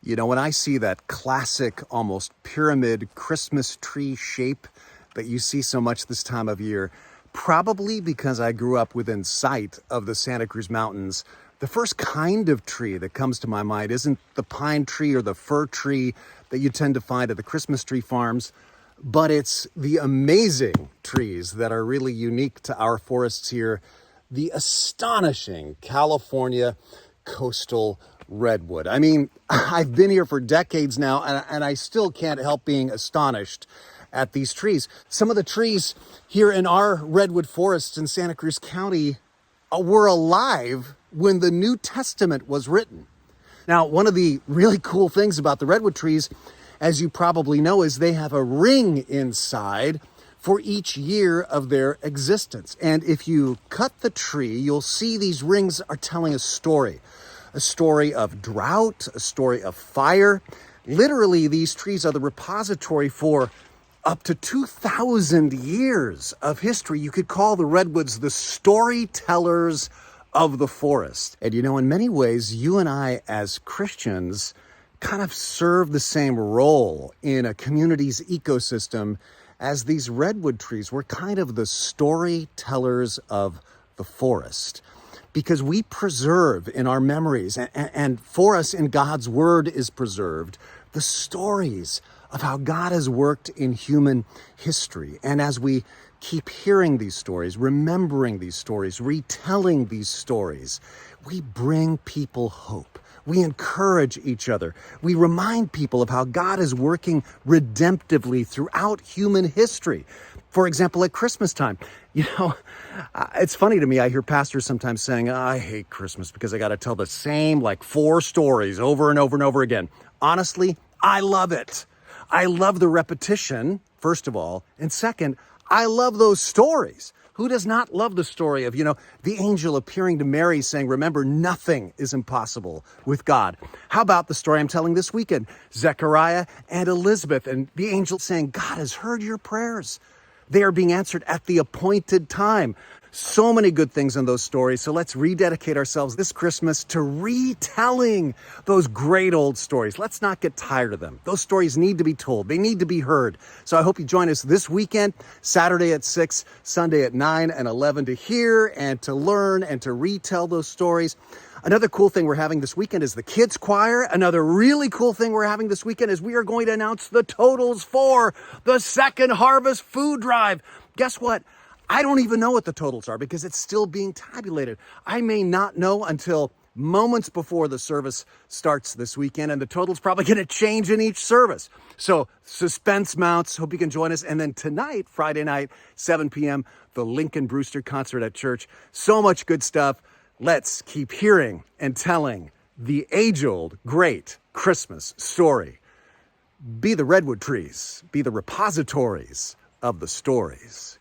You know, when I see that classic, almost pyramid Christmas tree shape that you see so much this time of year, probably because I grew up within sight of the Santa Cruz Mountains, the first kind of tree that comes to my mind isn't the pine tree or the fir tree that you tend to find at the Christmas tree farms, but it's the amazing trees that are really unique to our forests here, the astonishing California coastal redwood. I mean, I've been here for decades now, and I still can't help being astonished at these trees. Some of the trees here in our redwood forests in Santa Cruz County were alive when the New Testament was written. Now, one of the really cool things about the redwood trees, as you probably know, is they have a ring inside for each year of their existence. And if you cut the tree, you'll see these rings are telling a story of drought, a story of fire. Literally, these trees are the repository for up to 2,000 years of history. You could call the redwoods the storytellers of the forest. And you know, in many ways, you and I as Christians kind of serve the same role in a community's ecosystem as these redwood trees. We're kind of the storytellers of the forest, because we preserve in our memories, and for us in God's word is preserved, the stories of how God has worked in human history. And as we keep hearing these stories, remembering these stories, retelling these stories, we bring people hope. We encourage each other. We remind people of how God is working redemptively throughout human history. For example, at Christmas time, you know, it's funny to me. I hear pastors sometimes saying, I hate Christmas because I got to tell the same 4 stories over and over and over again. Honestly, I love it. I love the repetition, first of all. And second, I love those stories. Who does not love the story of, the angel appearing to Mary saying, remember, nothing is impossible with God. How about the story I'm telling this weekend? Zechariah and Elizabeth, and the angel saying, God has heard your prayers. They are being answered at the appointed time. So many good things in those stories. So let's rededicate ourselves this Christmas to retelling those great old stories. Let's not get tired of them. Those stories need to be told. They need to be heard. So I hope you join us this weekend, Saturday at 6, Sunday at 9 and 11, to hear and to learn and to retell those stories. Another cool thing we're having this weekend is the kids choir. Another really cool thing we're having this weekend is we are going to announce the totals for the second Harvest Food Drive. Guess what? I don't even know what the totals are because it's still being tabulated. I may not know until moments before the service starts this weekend, and the total's probably going to change in each service. So suspense mounts. Hope you can join us. And then tonight, Friday night, 7 p.m., the Lincoln Brewster concert at church. So much good stuff. Let's keep hearing and telling the age-old great Christmas story. Be the redwood trees. Be the repositories of the stories.